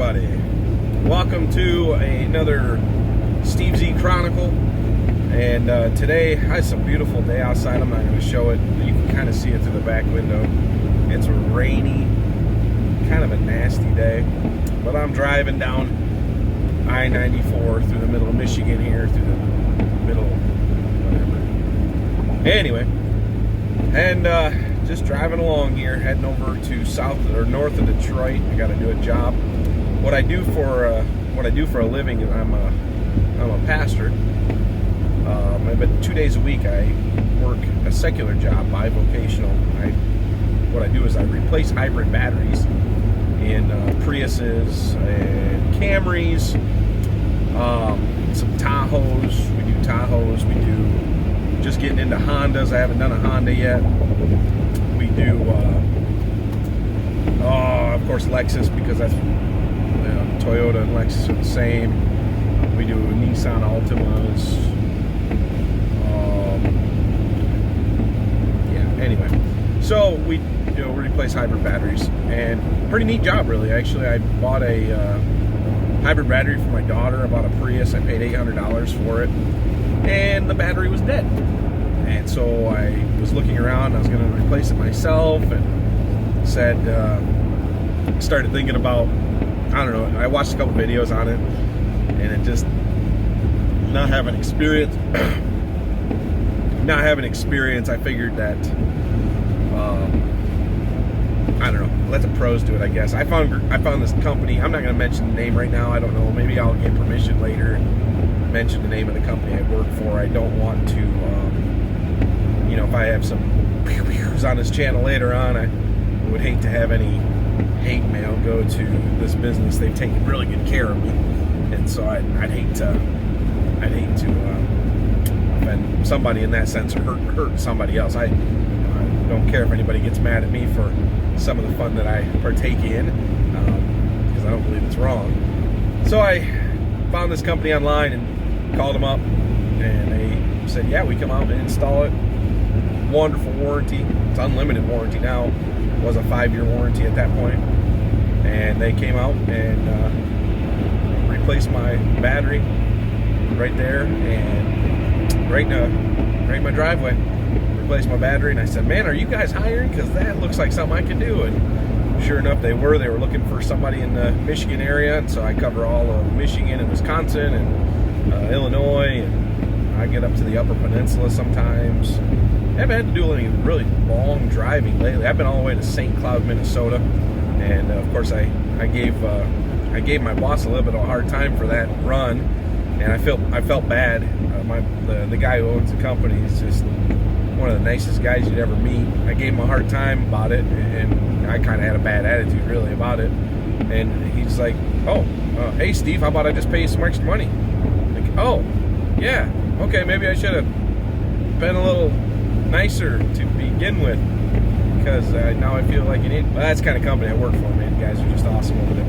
everybody. Welcome to another Steve Z Chronicle. And today, it's a beautiful day outside. I'm not going to show it. You can kind of see it through the back window. It's rainy, kind of a nasty day. But I'm driving down I-94 through the middle of Michigan here, through the middle, whatever. Anyway, and just driving along here, heading over to north of Detroit. I got to do a job. What I do for a living is I'm a pastor. But 2 days a week I work a secular job, bivocational. What I do is I replace hybrid batteries in Priuses and Camrys, some Tahoes. We do Tahoes. We do just getting into Hondas. I haven't done a Honda yet. We do, of course, Lexus, because that's Toyota and Lexus are the same. We do Nissan Altimas. Anyway, so we replace hybrid batteries, and pretty neat job, really. Actually, I bought a hybrid battery for my daughter. I bought a Prius. I paid $800 for it, and the battery was dead. And so I was looking around. I was going to replace it myself, and started thinking about, I don't know, I watched a couple videos on it, and it just, not having experience, I figured that, I don't know, let the pros do it, I guess. I found this company. I'm not going to mention the name right now. I don't know. Maybe I'll get permission later and mention the name of the company I work for. I don't want to, if I have some who's on this channel later on, I would hate to have any hate mail go to this business. They've taken really good care of me, and so I'd hate to offend somebody in that sense, or hurt somebody else. I don't care if anybody gets mad at me for some of the fun that I partake in, because I don't believe it's wrong. So I found this company online and called them up, and they said, yeah, we come out and install it. Wonderful warranty. It's unlimited warranty now. It was a 5-year warranty at that point. And they came out and replaced my battery right there, and right in my driveway. Replaced my battery, and I said, man, are you guys hiring? Because that looks like something I could do. And sure enough, they were looking for somebody in the Michigan area, and so I cover all of Michigan and Wisconsin and Illinois, and I get up to the Upper Peninsula sometimes. I haven't had to do any really long driving lately. I've been all the way to St. Cloud, Minnesota, and of course I gave my boss a little bit of a hard time for that run, and I felt bad. The guy who owns the company is just one of the nicest guys you'd ever meet. I gave him a hard time about it, and I kind of had a bad attitude really about it. And he's like, hey Steve, how about I just pay you some extra money? Like, oh, yeah, okay, maybe I should have been a little nicer to begin with, because now I feel like you need. Well, that's the kind of company I work for, man. You guys are just awesome over there.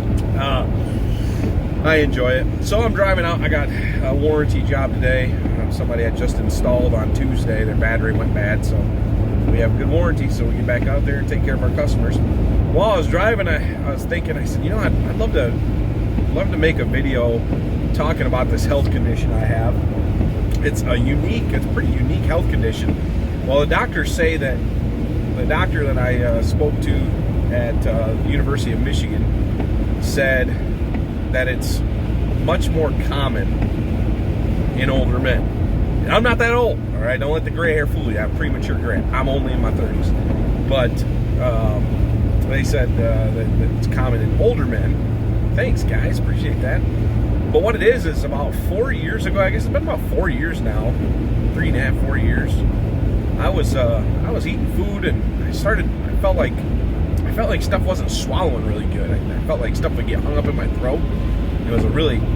I enjoy it. So I'm driving out. I got a warranty job today. Somebody had just installed on Tuesday. Their battery went bad, so we have good warranty, so we get back out there and take care of our customers. While I was driving, I was thinking, I said, I'd love to make a video talking about this health condition I have. It's a pretty unique health condition. Well, the doctors say that the doctor that I spoke to at the University of Michigan said that it's much more common in older men. And I'm not that old, all right? Don't let the gray hair fool you. I have premature gray. I'm only in my 30s. But they said that it's common in older men. Thanks, guys. Appreciate that. But what it is about 4 years ago, I guess it's been about 4 years now, 3.5, 4 years, I was eating food, and I felt like stuff wasn't swallowing really good. I felt like stuff would get hung up in my throat. It was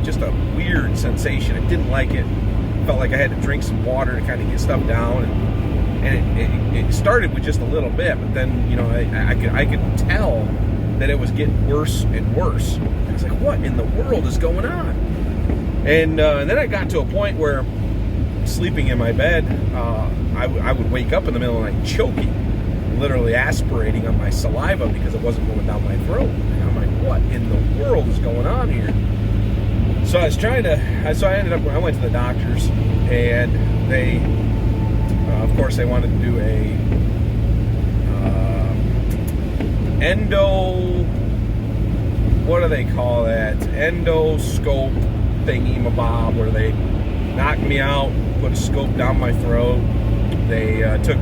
just a weird sensation. I didn't like it. Felt like I had to drink some water to kind of get stuff down, and it started with just a little bit, but then I could tell that it was getting worse and worse. I was like, what in the world is going on? And then I got to a point where, sleeping in my bed, I would wake up in the middle of the night choking, literally aspirating on my saliva because it wasn't going down my throat. And I'm like, what in the world is going on here? So I went to the doctors, and they, of course, they wanted to do a what do they call that? Endoscope thingy-mabob, where they knocked me out, put a scope down my throat. They took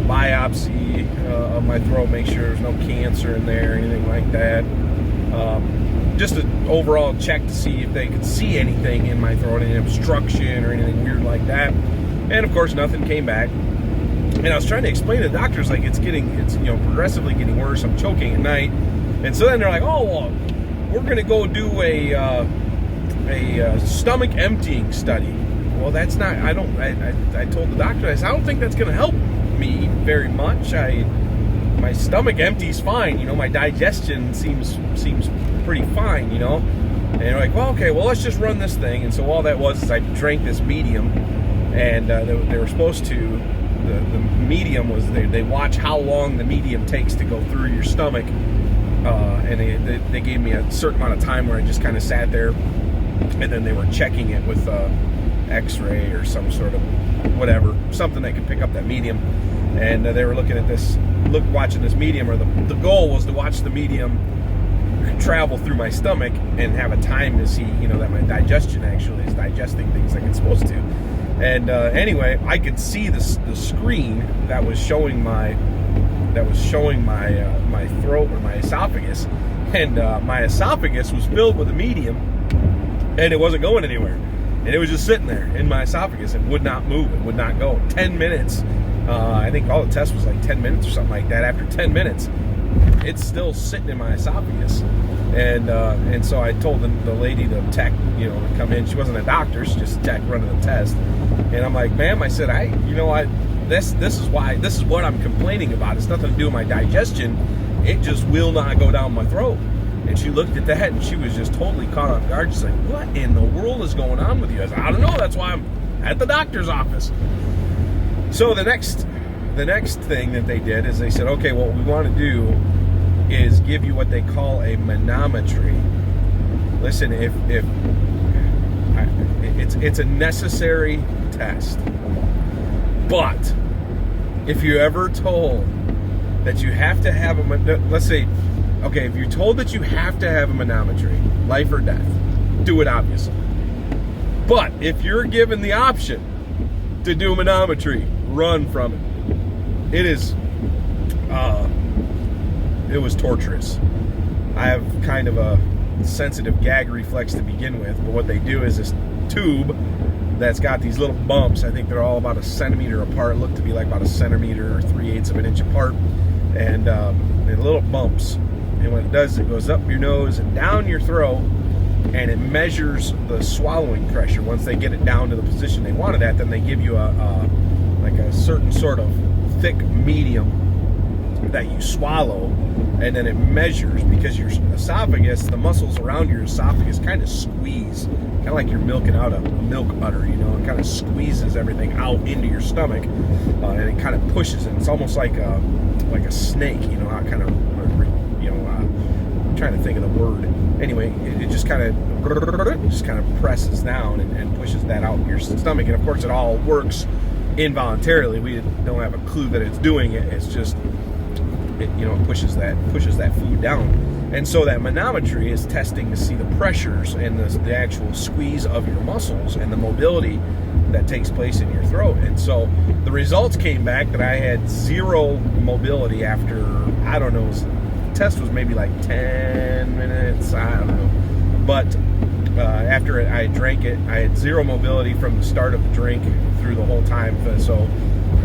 biopsy of my throat, make sure there's no cancer in there, anything like that. Just an overall check to see if they could see anything in my throat, any obstruction or anything weird like that. And of course, nothing came back. And I was trying to explain to the doctors, like, it's progressively getting worse. I'm choking at night. And so then they're like, oh, well, we're going to go do a stomach emptying study. Well, that's not, I told the doctor, I said, I don't think that's going to help me very much. My stomach empties fine, my digestion seems pretty fine, And they're like, well, okay, well, let's just run this thing. And so all that was is I drank this medium, and they were supposed to, the medium was, they watch how long the medium takes to go through your stomach, and they gave me a certain amount of time where I just kind of sat there, and then they were checking it with x-ray or some sort of whatever, something that could pick up that medium. And they were looking at this, watching this medium, or the goal was to watch the medium travel through my stomach and have a time to see, that my digestion actually is digesting things like it's supposed to. And anyway, I could see the screen that was showing my my throat, or my esophagus, and my esophagus was filled with a medium, and it wasn't going anywhere, and it was just sitting there in my esophagus and would not move. It would not go. 10 minutes. I think all the test was like 10 minutes or something like that. After 10 minutes, it's still sitting in my esophagus. And so I told the lady, the tech, to come in. She wasn't a doctor, she's just a tech running the test. And I'm like, ma'am, I said, this is what I'm complaining about. It's nothing to do with my digestion. It just will not go down my throat. And she looked at that, and she was just totally caught off guard. She's like, what in the world is going on with you? I said, I don't know. That's why I'm at the doctor's office. So the next thing that they did is they said, okay, what we want to do is give you what they call a manometry. Listen, it's a necessary test, but if you're ever told that you have to have let's say, okay, if you're told that you have to have a manometry, life or death, do it, obviously. But if you're given the option to do a manometry, run from it. It was torturous. I have kind of a sensitive gag reflex to begin with, but what they do is this tube that's got these little bumps. I think they're all about a centimeter apart, look to be like about a centimeter or 3/8 of an inch apart, and they're little bumps. And what it does, it goes up your nose and down your throat, and it measures the swallowing pressure. Once they get it down to the position they want it at, then they give you a certain sort of thick medium that you swallow, and then it measures, because your esophagus, the muscles around your esophagus kind of squeeze, kind of like you're milking out a milk udder, it kind of squeezes everything out into your stomach, and it kind of pushes it. It's almost like a snake, how it kind of, I'm trying to think of the word. Anyway, it just kind of presses down and pushes that out in your stomach. And of course, it all works involuntarily. We don't have a clue that it's doing it. It's just, it pushes that food down. And so that manometry is testing to see the pressures and the actual squeeze of your muscles and the mobility that takes place in your throat. And so the results came back that I had zero mobility after, I don't know, the test was maybe like 10 minutes, I don't know. But after I drank it, I had zero mobility from the start of the drink through the whole time. So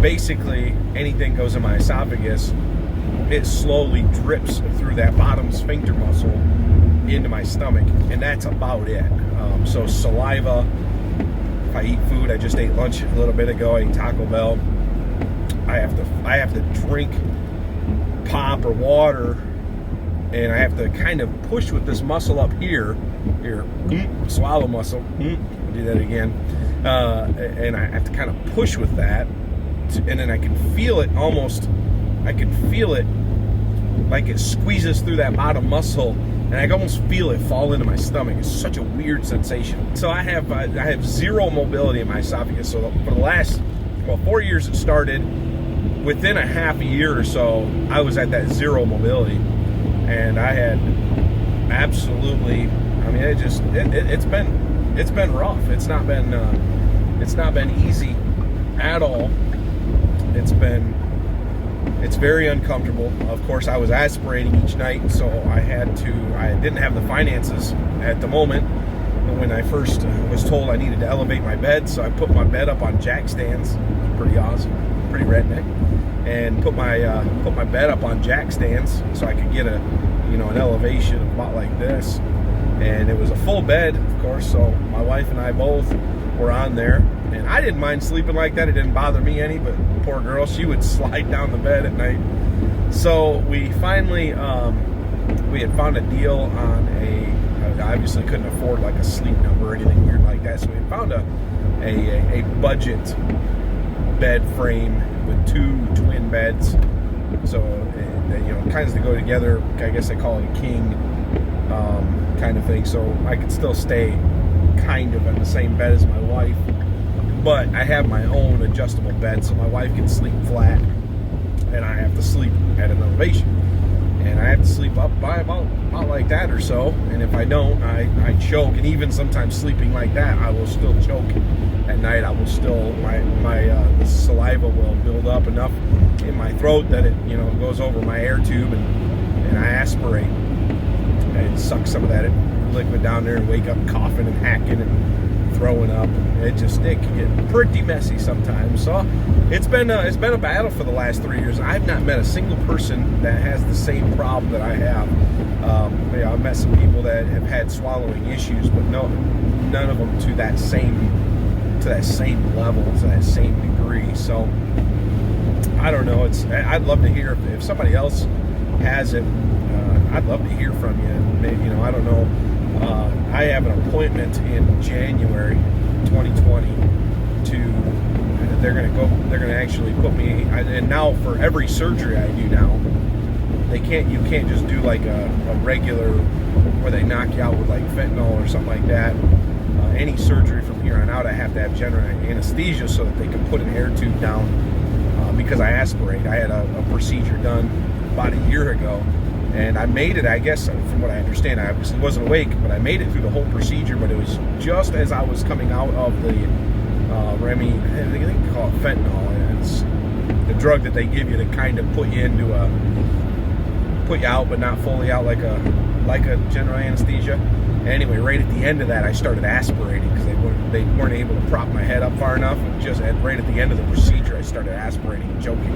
basically, anything goes in my esophagus, it slowly drips through that bottom sphincter muscle into my stomach, and that's about it. So saliva, if I eat food, I just ate lunch a little bit ago, I ate Taco Bell, I have to drink pop or water, and I have to kind of push with this muscle up here, swallow muscle, do that again, and I have to kind of push with that, and then I can feel it it squeezes through that bottom muscle, and I almost feel it fall into my stomach. It's such a weird sensation. So I have zero mobility in my esophagus. So for the last 4 years it started. Within a half a year or so, I was at that zero mobility, and I had absolutely. I mean, it's been rough. It's not been easy at all. It's very uncomfortable. Of course, I was aspirating each night, so I didn't have the finances at the moment. When I first was told I needed to elevate my bed, so I put my bed up on jack stands. Pretty awesome, pretty redneck, and put my bed up on jack stands so I could get an elevation of about like this. And it was a full bed, of course, so my wife and I both were on there. And I didn't mind sleeping like that. It didn't bother me any, but poor girl, she would slide down the bed at night. So we finally, we had found a deal on I obviously couldn't afford like a sleep number or anything weird like that. So we found a budget bed frame with 2 twin beds. So, kinds that go together. I guess they call it a king kind of thing. So I could still stay kind of in the same bed as my wife. But I have my own adjustable bed, so my wife can sleep flat, and I have to sleep at an elevation. And I have to sleep up by about like that or so. And if I don't, I choke. And even sometimes sleeping like that, I will still choke at night. I will still, the saliva will build up enough in my throat that it, goes over my air tube, and I aspirate. And suck some of that liquid down there and wake up coughing and hacking and throwing up. It can get pretty messy sometimes. So it's been a battle for the last 3 years. I've not met a single person that has the same problem that I have. I've met some people that have had swallowing issues, but none of them to that same level, to that same degree. So I don't know. I'd love to hear if somebody else has it. I'd love to hear from you. Maybe, I don't know. I have an appointment in January 2020 they're going to actually put me, and now for every surgery I do now, you can't just do like a regular where they knock you out with like fentanyl or something like that. Any surgery from here on out, I have to have general anesthesia so that they can put an air tube down because I aspirate. I had a procedure done about a year ago, and I made it, I guess, from what I understand. I obviously wasn't awake, but I made it through the whole procedure, but it was just as I was coming out of the Remy, I think they call it fentanyl, and it's the drug that they give you to kind of put you out, but not fully out like a general anesthesia. Anyway, right at the end of that, I started aspirating because they weren't able to prop my head up far enough. Right at the end of the procedure, I started aspirating and choking.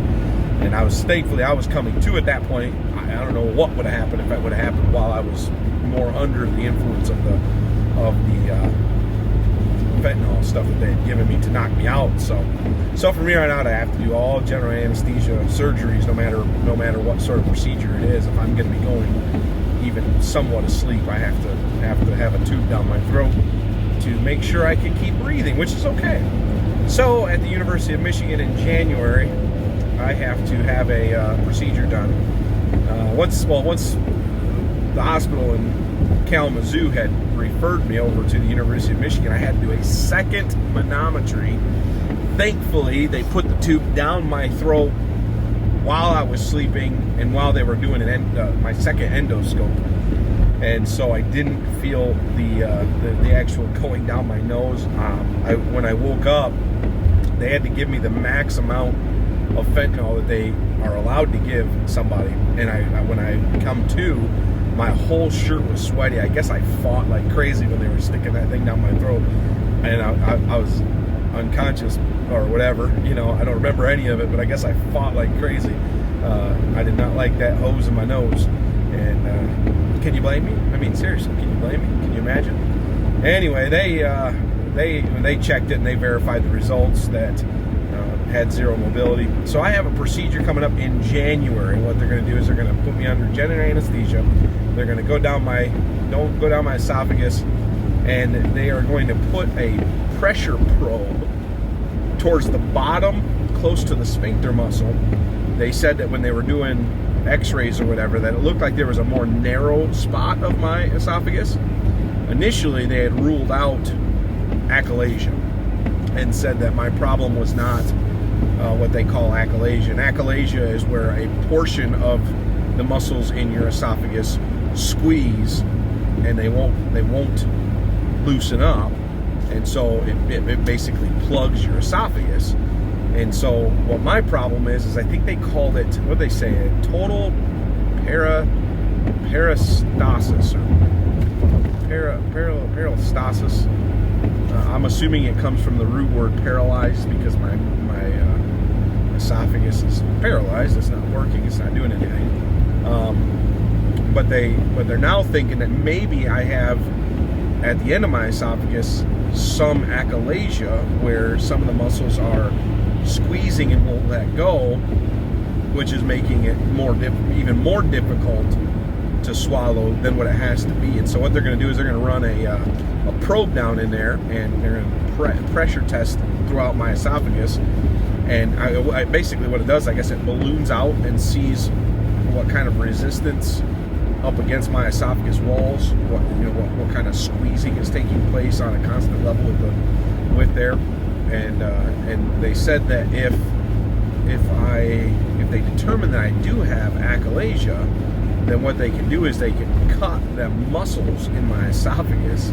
And thankfully I was coming to at that point. I don't know what would have happened if that would have happened while I was more under the influence of the fentanyl stuff that they had given me to knock me out. So from here on out, I have to do all general anesthesia surgeries, no matter what sort of procedure it is. If I'm going to be going even somewhat asleep, I have to have a tube down my throat to make sure I can keep breathing, which is okay. So at the University of Michigan in January, I have to have a procedure done. Once the hospital in Kalamazoo had referred me over to the University of Michigan, I had to do a second manometry. Thankfully, they put the tube down my throat while I was sleeping and while they were doing my second endoscope, and so I didn't feel the actual going down my nose. When I woke up, they had to give me the max amount of fentanyl that they are allowed to give somebody, and when I come to, my whole shirt was sweaty. I guess I fought like crazy when they were sticking that thing down my throat, and I was unconscious or whatever. I don't remember any of it, but I guess I fought like crazy. I did not like that hose in my nose, and can you blame me? I mean, seriously, can you blame me? Can you imagine? Anyway, they checked it and they verified the results that had zero mobility. So I have a procedure coming up in January. What they're going to do is they're going to put me under general anesthesia. They're going to go down my esophagus, and they are going to put a pressure probe towards the bottom, close to the sphincter muscle. They said that when they were doing x-rays or whatever, that it looked like there was a more narrow spot of my esophagus. Initially, they had ruled out achalasia and said that my problem was not what they call achalasia. And achalasia is where a portion of the muscles in your esophagus squeeze and they won't loosen up, and so it basically plugs your esophagus. And so what my problem is I think they called it, what they say, a total paristalsis or paristalsis. I'm assuming it comes from the root word paralyzed, because my esophagus is paralyzed. It's not working. It's not doing anything. But they're now thinking that maybe I have, at the end of my esophagus, some achalasia, where some of the muscles are squeezing and won't let go, which is making it even more difficult to swallow than what it has to be. And so what they're going to do is they're going to run a probe down in there, and they're going to pressure test throughout my esophagus. And I basically what it does, I guess, it balloons out and sees what kind of resistance up against my esophagus walls, what kind of squeezing is taking place on a constant level with there. And they said that if they determine that I do have achalasia, then what they can do is they can cut the muscles in my esophagus,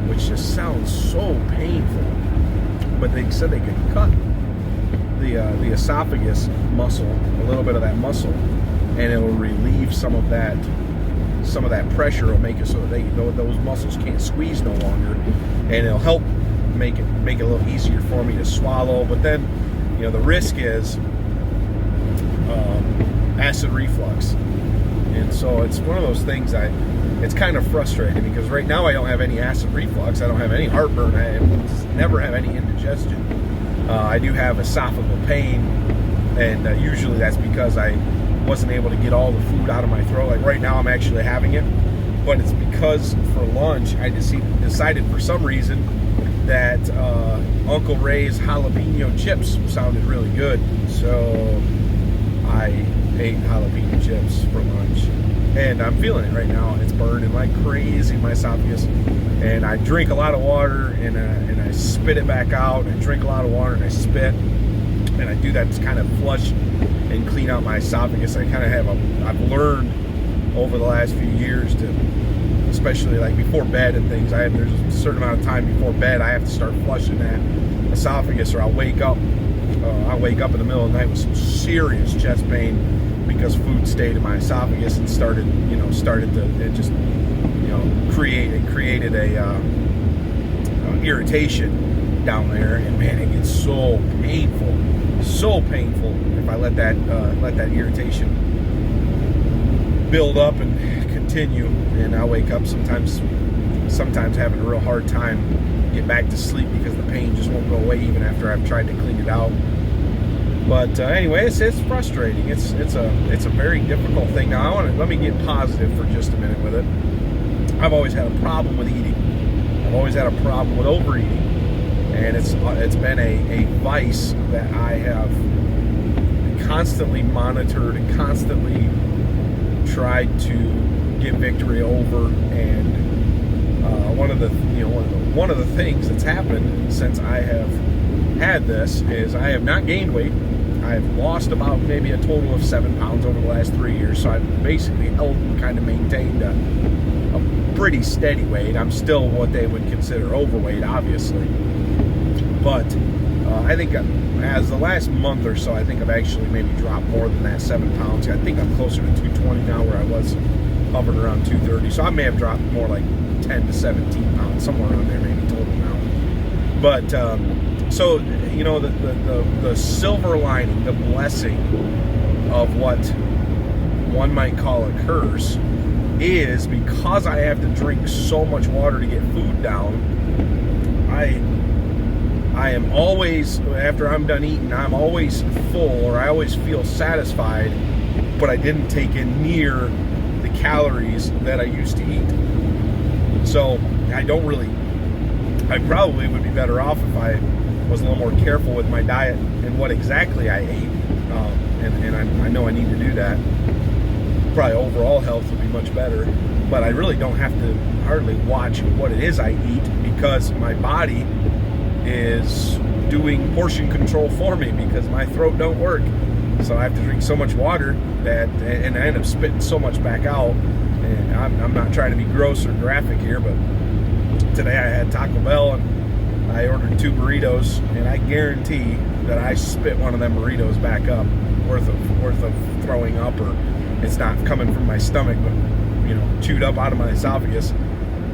which just sounds so painful. But they said they could cut the esophagus muscle, a little bit of that muscle, and it will relieve some of that pressure. It'll make it so that those muscles can't squeeze no longer, and it'll help make it a little easier for me to swallow. But then, the risk is acid reflux, and so it's one of those things. It's kind of frustrating, because right now I don't have any acid reflux. I don't have any heartburn. I never have any indigestion. I do have esophageal pain, and usually that's because I wasn't able to get all the food out of my throat. Like right now I'm actually having it, but it's because for lunch I decided for some reason that Uncle Ray's jalapeno chips sounded really good, so I ate jalapeno chips for lunch, and I'm feeling it right now. It's burning like crazy in my esophagus, and I drink a lot of water, and I spit it back out, and I drink a lot of water and I spit, and I do that to kind of flush and clean out my esophagus. I've learned over the last few years to, especially like before bed and things, there's a certain amount of time before bed I have to start flushing that esophagus, or I'll wake up in the middle of the night with some serious chest pain, because food stayed in my esophagus and started to created a irritation down there, and man, it gets so painful if I let that irritation build up and continue, and I wake up sometimes having a real hard time get back to sleep, because the pain just won't go away even after I've tried to clean it out. But anyway, it's frustrating. It's a very difficult thing. Now let me get positive for just a minute with it. I've always had a problem with eating. I've always had a problem with overeating, and it's been a vice that I have constantly monitored and constantly tried to get victory over. And one of the things that's happened since I have had this is I have not gained weight. I've lost about maybe a total of 7 pounds over the last 3 years. So I've basically maintained a pretty steady weight. I'm still what they would consider overweight, obviously. But I think as the last month or so, I think I've actually maybe dropped more than that 7 pounds. I think I'm closer to 220 now, where I was hovering around 230. So I may have dropped more like 10 to 17 pounds, somewhere around there, maybe total now. But so the silver lining, the blessing of what one might call a curse, is because I have to drink so much water to get food down, I am always, after I'm done eating, I'm always full, or I always feel satisfied, but I didn't take in near the calories that I used to eat. So I probably would be better off if I was a little more careful with my diet and what exactly I ate, and I know I need to do that. Probably overall health would be much better, but I really don't have to hardly watch what it is I eat, because my body is doing portion control for me, because my throat don't work. So I have to drink so much water and I end up spitting so much back out. And I'm not trying to be gross or graphic here, but today I had Taco Bell and I ordered 2 burritos, and I guarantee that I spit one of them burritos back up worth of throwing up, or it's not coming from my stomach, but chewed up out of my esophagus.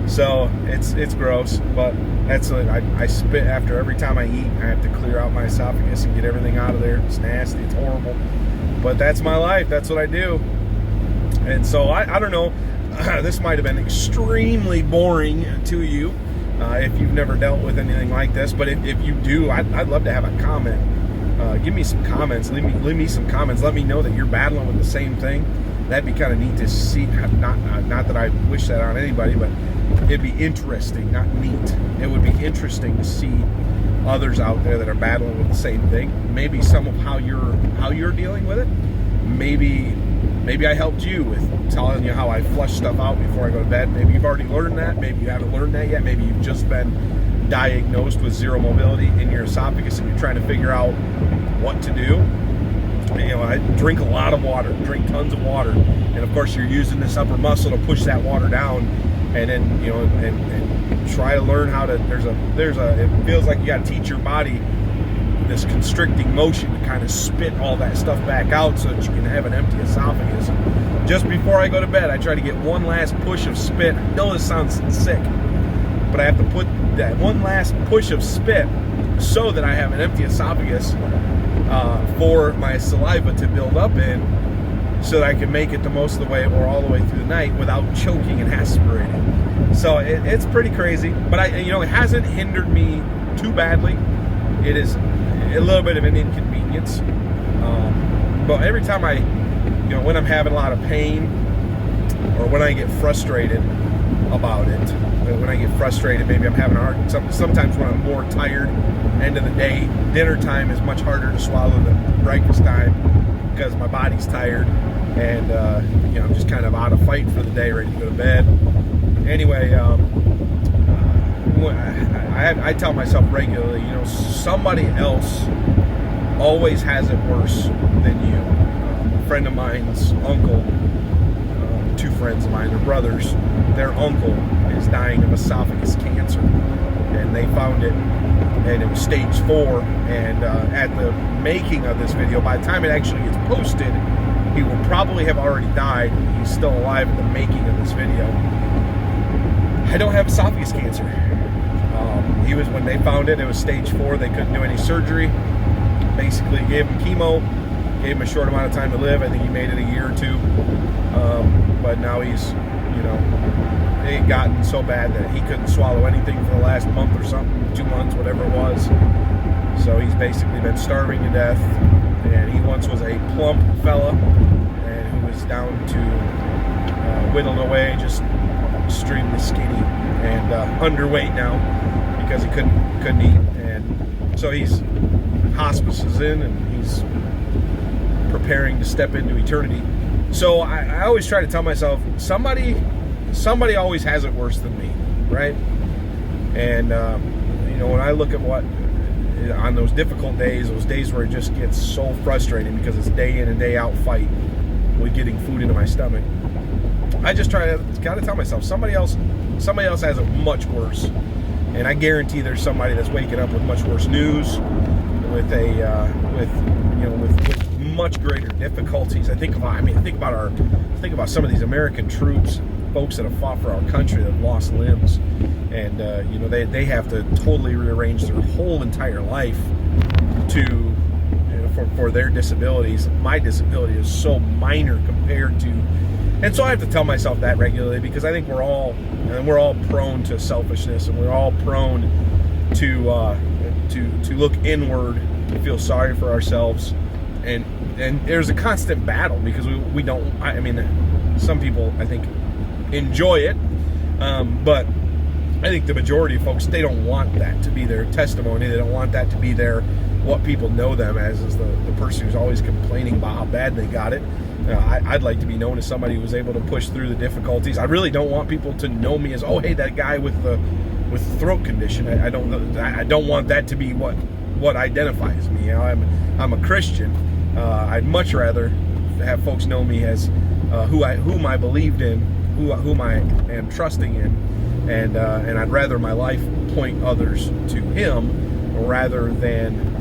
So it's gross, but that's I spit after every time I eat. I have to clear out my esophagus and get everything out of there. It's nasty, it's horrible, but that's my life. That's what I do. And so I don't know, this might have been extremely boring to you if you've never dealt with anything like this, but if you do, I'd love to have a comment. Give me some comments, leave me some comments, let me know that you're battling with the same thing. That'd be kind of neat to see. Not that I wish that on anybody, but it'd be interesting, not neat. It would be interesting to see others out there that are battling with the same thing. Maybe some of how you're dealing with it. Maybe I helped you with telling you how I flush stuff out before I go to bed. Maybe you've already learned that. Maybe you haven't learned that yet. Maybe you've just been diagnosed with zero mobility in your esophagus and you're trying to figure out what to do. I drink a lot of water, drink tons of water, and of course you're using this upper muscle to push that water down, and then and try to learn how to. It feels like you got to teach your body this constricting motion to kind of spit all that stuff back out so that you can have an empty esophagus. Just before I go to bed, I try to get one last push of spit. I know this sounds sick, but I have to put that one last push of spit so that I have an empty esophagus for my saliva to build up in, so that I can make it the most of the way or all the way through the night without choking and aspirating. So it's pretty crazy, but it hasn't hindered me too badly. It is a little bit of an inconvenience, but every time when I'm having a lot of pain, or when I get frustrated about it, when I get frustrated, maybe I'm having a hard. Sometimes when I'm more tired, end of the day, dinner time is much harder to swallow than breakfast time, because my body's tired, and I'm just kind of out of fight for the day, ready to go to bed. Anyway, I tell myself regularly, somebody else always has it worse than you. A friend of mine's uncle, 2 friends of mine, they're brothers, their uncle is dying of esophagus cancer, and they found it, and it was stage 4, and at the making of this video, by the time it actually gets posted, he will probably have already died. He's still alive at the making of this video. I don't have esophagus cancer. When they found it, it was stage 4. They couldn't do any surgery. Basically gave him chemo, gave him a short amount of time to live. I think he made it a year or 2. But now he's, it had gotten so bad that he couldn't swallow anything for the last month or something, 2 months, whatever it was. So he's basically been starving to death. And he once was a plump fella, and who was down to whittled away, just extremely skinny and underweight now, because he couldn't eat. And so he's hospices in, and he's preparing to step into eternity. So I always try to tell myself, somebody always has it worse than me, right? And when I look at what on those difficult days, those days where it just gets so frustrating because it's day in and day out fight with getting food into my stomach, I just gotta tell myself, somebody else has it much worse. And I guarantee there's somebody that's waking up with much worse news, with much greater difficulties. Think about some of these American troops, folks that have fought for our country, that have lost limbs, and they have to totally rearrange their whole entire life for their disabilities. My disability is so minor compared to. And so I have to tell myself that regularly, because I think we're all prone to selfishness, and we're all prone to look inward, to feel sorry for ourselves, and there's a constant battle, because we don't. I mean, some people I think enjoy it, but I think the majority of folks, they don't want that to be their testimony. They don't want that to be their what people know them as is the person who's always complaining about how bad they got it. I'd like to be known as somebody who was able to push through the difficulties. I really don't want people to know me as, oh, hey, that guy with the throat condition. I don't want that to be what identifies me. You know, I'm a Christian. I'd much rather have folks know me as whom I believed in, whom I am trusting in, and I'd rather my life point others to Him rather than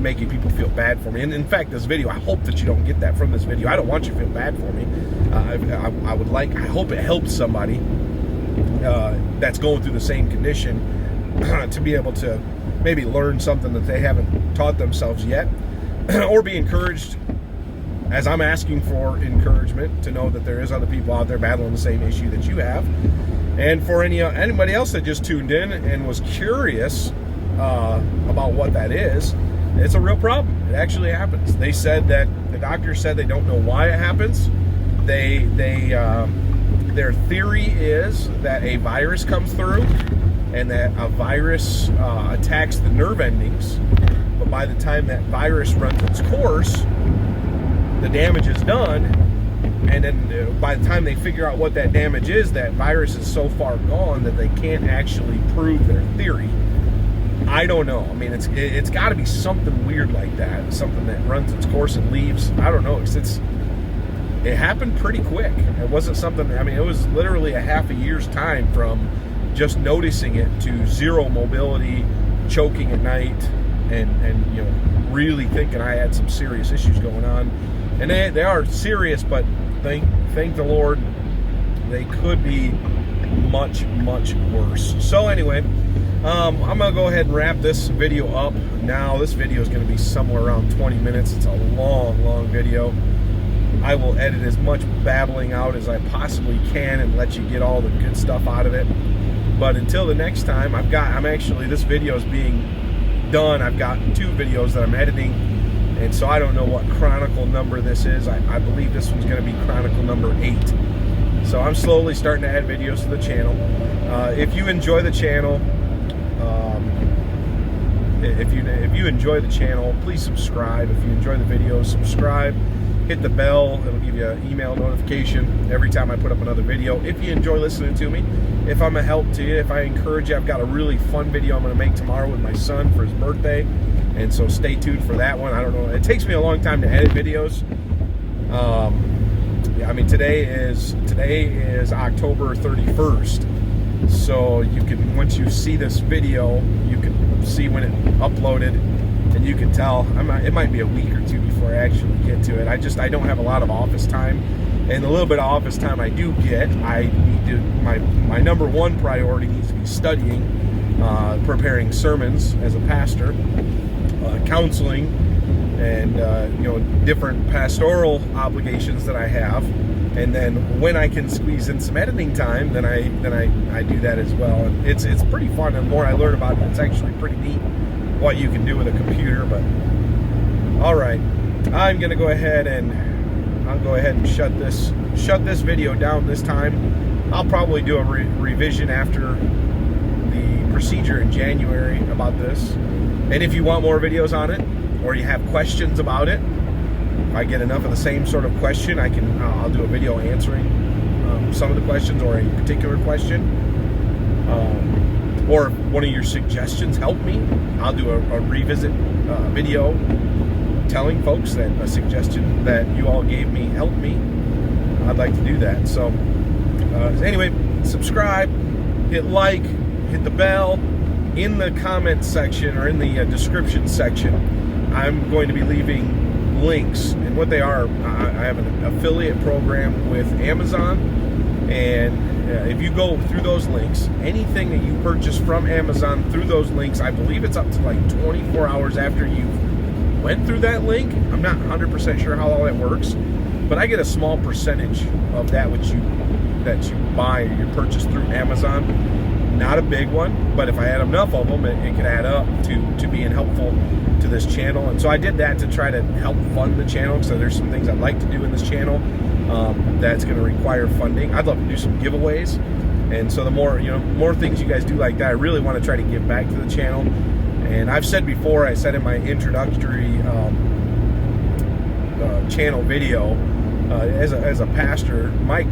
making people feel bad for me. And in fact, this video, I hope that you don't get that from this video. I don't want you to feel bad for me. I hope it helps somebody that's going through the same condition to be able to maybe learn something that they haven't taught themselves yet, or be encouraged, as I'm asking for encouragement, to know that there is other people out there battling the same issue that you have. And for anybody else that just tuned in and was curious about what that is, it's a real problem. It actually happens. They said that the doctor said they don't know why it happens. Their theory is that a virus comes through and that a virus attacks the nerve endings. But by the time that virus runs its course, the damage is done. And then by the time they figure out what that damage is, that virus is so far gone that they can't actually prove their theory. I don't know. I mean, it's got to be something weird like that, something that runs its course and leaves. I don't know. It happened pretty quick. It wasn't something. I mean, it was literally a half a year's time from just noticing it to zero mobility, choking at night, and you know, really thinking I had some serious issues going on. And they are serious, but thank the Lord, they could be much, much worse. So anyway, I'm going to go ahead and wrap this video up now. This video is going to be somewhere around 20 minutes. It's a long video. I will edit as much babbling out as I possibly can and let you get all the good stuff out of it. But until the next time, this video is being done. I've got 2 videos that I'm editing, and so I don't know what Chronicle number this is. I believe this one's going to be Chronicle number 8. So I'm slowly starting to add videos to the channel. If you enjoy the channel, if you enjoy the channel, please subscribe. If you enjoy the videos, subscribe. Hit the bell. It'll give you an email notification every time I put up another video. If you enjoy listening to me, if I'm a help to you, if I encourage you, I've got a really fun video I'm going to make tomorrow with my son for his birthday. And so stay tuned for that one. I don't know. It takes me a long time to edit videos. I mean, today is October 31st. So you can, once you see this video, you can see when it uploaded, and you can tell it might be a week or 2 before I actually get to it. I don't have a lot of office time, and the little bit of office time I do get, I need to, my number 1 priority needs to be studying, preparing sermons as a pastor, counseling, and you know, different pastoral obligations that I have. And then when I can squeeze in some editing time, then I do that as well. And it's pretty fun. And the more I learn about it, it's actually pretty neat what you can do with a computer. But all right, I'm gonna go ahead and shut this video down this time. I'll probably do a revision after the procedure in January about this. And if you want more videos on it, or you have questions about it, if I get enough of the same sort of question, I'll do a video answering some of the questions, or a particular question, or if one of your suggestions help me, I'll do a revisit video telling folks that a suggestion that you all gave me helped me. I'd like to do that. So anyway, subscribe, hit like, hit the bell. In the comment section, or in the description section, I'm going to be leaving links, and what they are, I have an affiliate program with Amazon, and if you go through those links, anything that you purchase from Amazon through those links, I believe it's up to like 24 hours after you've went through that link. I'm not 100% sure how all that works, but I get a small percentage of that that you buy or you purchase through Amazon. Not a big one, but if I had enough of them, it could add up to being helpful to this channel. And so I did that to try to help fund the channel. So there's some things I'd like to do in this channel that's going to require funding. I'd love to do some giveaways, and so the more things you guys do like that, I really want to try to give back to the channel. And I've said before, I said in my introductory channel video, as a pastor, my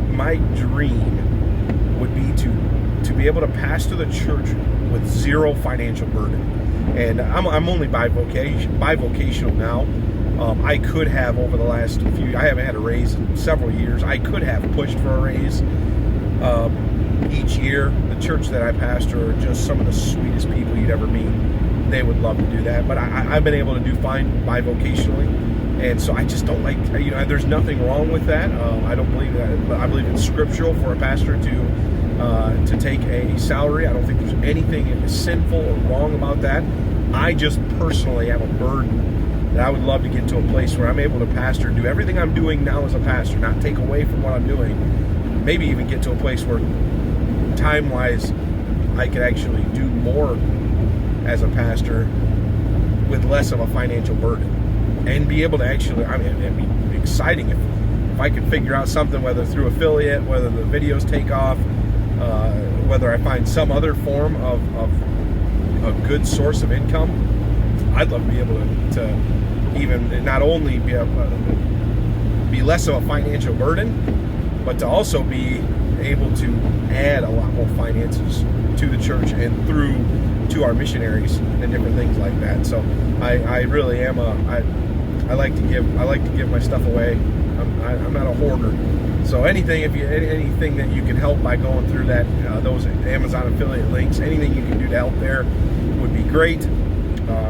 dream would be to be able to pastor the church with zero financial burden. And I'm only bivocational now. I could have, over the last I haven't had a raise in several years. I could have pushed for a raise each year. The church that I pastor are just some of the sweetest people you'd ever meet. They would love to do that, but I've been able to do fine bivocationally, and so I just don't like, there's nothing wrong with that. I don't believe that, but I believe it's scriptural for a pastor to take a salary. I don't think there's anything sinful or wrong about that. I just personally have a burden that I would love to get to a place where I'm able to pastor, do everything I'm doing now as a pastor, not take away from what I'm doing. Maybe even get to a place where time-wise I could actually do more as a pastor with less of a financial burden, and be able to actually, it'd be exciting if I could figure out something, whether through affiliate, whether the videos take off, whether I find some other form of a good source of income. I'd love to be able to even not only be less of a financial burden, but to also be able to add a lot more finances to the church and to our missionaries and different things like that. So I really am I like to give my stuff away. I'm not a hoarder. So anything that you can help by going through that those Amazon affiliate links, anything you can do to help there would be great.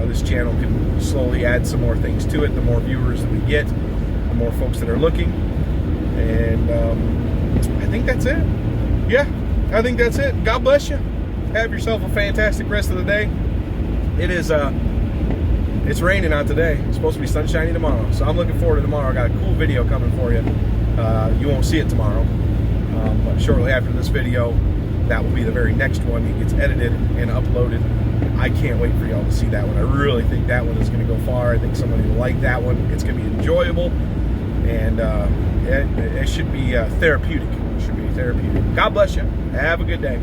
This channel can slowly add some more things to it. The more viewers that we get, the more folks that are looking. And I think that's it. Yeah, I think that's it. God bless you. Have yourself a fantastic rest of the day. It's raining out today. It's supposed to be sunshiny tomorrow. So I'm looking forward to tomorrow. I got a cool video coming for you. You won't see it tomorrow. But shortly after this video, that will be the very next one. It gets edited and uploaded. I can't wait for y'all to see that one. I really think that one is going to go far. I think somebody will like that one. It's going to be enjoyable. And it should be therapeutic. It should be therapeutic. God bless you. Have a good day.